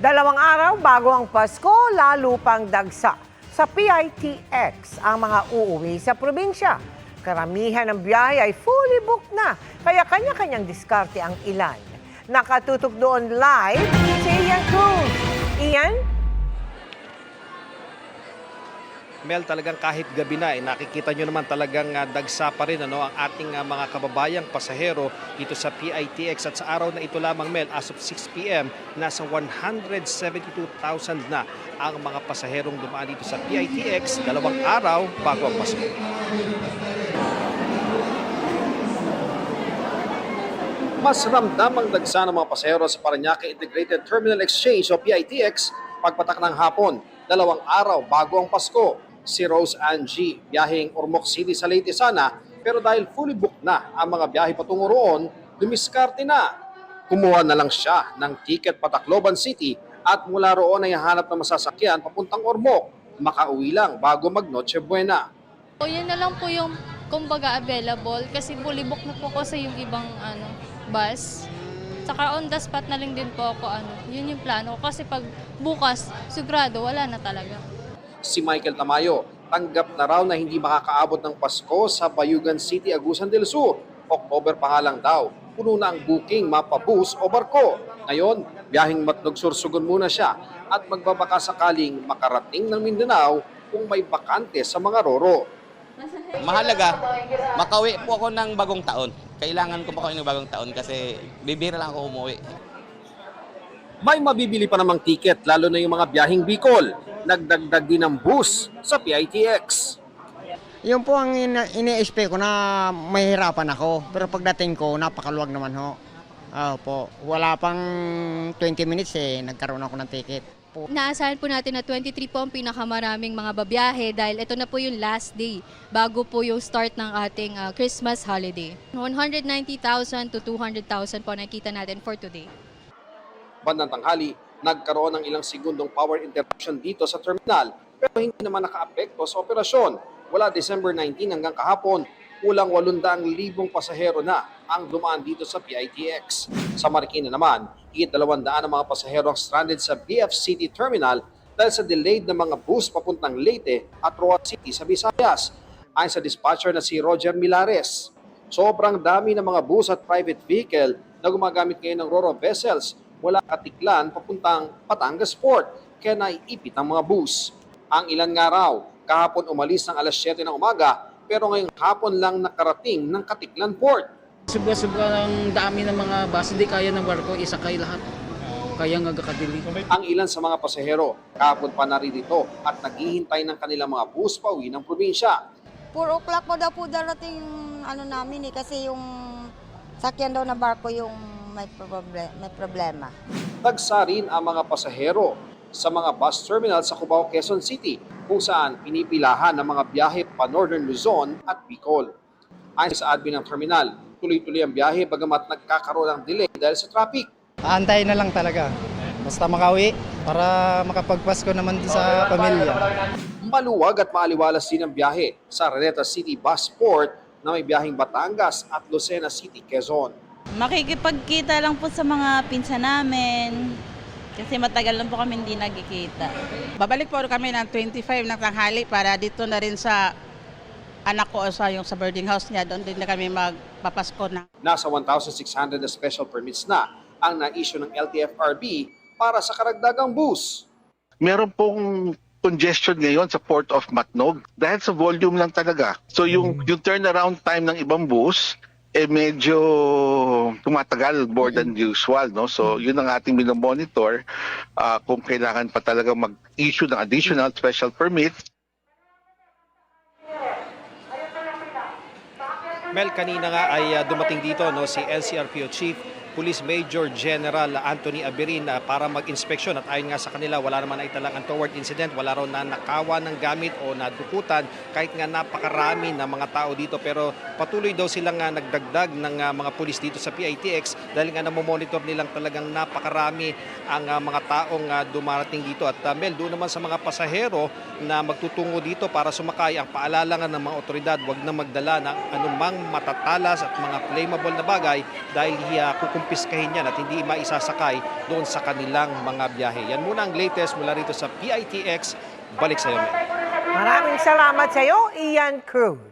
Dalawang araw bago ang Pasko, lalo pang dagsa sa PITX ang mga uuwi sa probinsya. Karamihan ng biyahe ay fully booked na, kaya kanya-kanyang diskarte ang ilan. Nakatutok doon live si Ian Cruz. Ian? Mel, talagang kahit gabi na, nakikita nyo naman talagang dagsa pa rin ang ating mga kababayang pasahero dito sa PITX. At sa araw na ito lamang, Mel, as of 6 p.m., nasa 172,000 na ang mga pasaherong dumaan dito sa PITX, dalawang araw bago ang Pasko. Mas ramdam ang dagsa ng mga pasahero sa Parañaque Integrated Terminal Exchange o PITX pagpatak ng hapon, dalawang araw bago ang Pasko. Si Rose Angie, biyaheng Ormoc City sa Leyte sana, pero dahil fully booked na ang mga biyahe patungo roon, dumiskarte na. Kumuha na lang siya ng ticket pa Tacloban City at mula roon ay hahanap ng masasakyan papuntang Ormoc. Makauwi lang bago mag Noche Buena. O yun na lang po yung kumbaga available kasi fully booked na po kasi yung ibang bus. Saka on the spot na lang din po ako yun yung plano ko kasi pag bukas sigurado wala na talaga. Si Michael Tamayo, tanggap na raw na hindi makakaabot ng Pasko sa Bayugan City, Agusan del Sur. October pa nga lang daw, puno na ang booking, mapabus o barko. Ngayon, biyaheng Matnog Sursugon muna siya at magbabaka sakaling makarating ng Mindanao kung may bakante sa mga roro. Mahalaga, makauwi po ako ng bagong taon. Kailangan ko po ako ng bagong taon kasi bibira lang ako umuwi. May mabibili pa namang tiket, lalo na yung mga biyaheng Bicol. Nagdagdag din ng bus sa PITX. Yun po ang ini-expect ko na mahirapan ako. Pero pagdating ko, napakaluwag naman ho. Po, wala pang 20 minutes nagkaroon ako ng ticket. Naasahan po natin na 23 po ang pinakamaraming mga babiyahe dahil ito na po yung last day bago po yung start ng ating Christmas holiday. 190,000 to 200,000 po nakita natin for today. Bandang tanghali, nagkaroon ng ilang segundong power interruption dito sa terminal pero hindi naman nakaapekto sa operasyon. Wala December 19 hanggang kahapon, kulang 800,000 pasahero na ang dumaan dito sa PITX. Sa Marikina naman, higit 200 ang mga pasahero ang stranded sa BF City Terminal dahil sa delayed na mga bus papuntang Leyte at Roa City sa Visayas. Ayon sa dispatcher na si Roger Milares, sobrang dami ng mga bus at private vehicle na gumagamit ngayon ng Roro vessels mula Katiklan papuntang Batangas Port, kaya naiipit ang mga bus. Ang ilan nga raw, kahapon umalis ng alas 7 ng umaga, pero ngayong hapon lang nakarating ng Katiklan Port. Sobra-sobra ang dami ng mga bus, hindi kaya ng barko, isakay lahat. Kaya nga kakadili. Ang ilan sa mga pasahero, kahapon pa naririto at naghihintay ng kanilang mga bus pauwi ng probinsya. 4 o'clock po daw po darating namin kasi yung sakyan daw na barko yung may problema. Dagsa rin ang mga pasahero sa mga bus terminal sa Cubao, Quezon City kung saan pinipilahan ng mga biyahe pa Northern Luzon at Bicol. Ayon sa admin ng terminal, tuloy-tuloy ang biyahe bagamat nagkakaroon ng delay dahil sa traffic. Aantayin na lang talaga. Basta makauwi para makapagpasko naman sa pamilya. Maluwag at maaliwalas din ang biyahe sa Araneta City Bus Port na may biyaheng Batangas at Lucena City, Quezon. Makikipagkita lang po sa mga pinsan namin kasi matagal lang po kami hindi nagkikita. Babalik po kami ng 25 ng tanghali para dito na rin sa anak ko sa boarding house niya. Doon din na kami magpapasko na. Nasa 1,600 na special permits na ang na-issue ng LTFRB para sa karagdagang bus. Meron pong congestion ngayon sa Port of Matnog dahil sa volume lang talaga. So yung turnaround time ng ibang bus medyo tumatagal more than usual, no? So yun ang ating minomonitor kung kailangan pa talaga mag-issue ng additional special permit. Mel, kanina nga ay dumating dito si NCRPO Chief Police Major General Anthony Aberin para mag-inspeksyon at ayon nga sa kanila wala naman ay talang untoward incident, wala raw na nakawa ng gamit o nadukutan kahit nga napakarami ng mga tao dito pero patuloy daw silang nagdagdag ng mga pulis dito sa PITX dahil nga namomonitor nilang talagang napakarami ang mga taong dumarating dito at Mel, doon naman sa mga pasahero na magtutungo dito para sumakay ang paalala nga ng mga otoridad, wag na magdala ng anumang matatalas at mga flammable na bagay dahil kukumpara kukumpiskahin yan at hindi maisasakay doon sa kanilang mga biyahe. Yan muna ang latest mula rito sa PITX. Balik sa iyo, Mel. Maraming salamat sa iyo, Ian Cruz.